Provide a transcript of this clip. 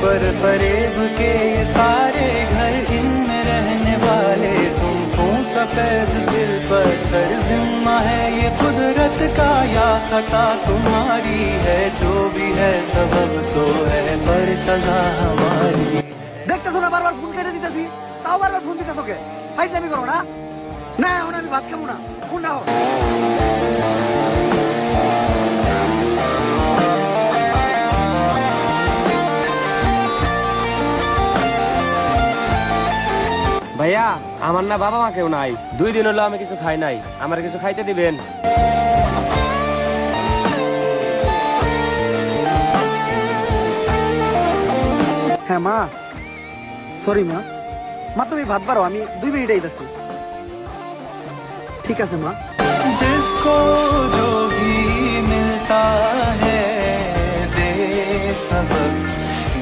पर फरेब के ये सारे घर इनमें रहने वाले तुमको सफेद दिल पर कर जिम्मा है ये कुदरत का या खता तुम्हारी है जो भी है सबब सो है पर सजा हमारी। দেখতেছো না বারবার ফোন কেটে দিতেছি, তাও বারবার ফোন দিতেছো কে? ফাইজলামি করো না? না এখন আমি ভাত খাবো না, ফোন নাও। ভাইয়া আমার না বাবা মা কেউ নাই, 2 দিন হলো আমি কিছু খাই নাই, আমার কিছু খাইতে দিবেন? হ্যাঁ মা, সরি মা। মা তুমি ভাত বাড়ো, আমি 2 মিনিট আইতাছি। ঠিক আছে মা। जिसको जो भी मिलता है दे सबक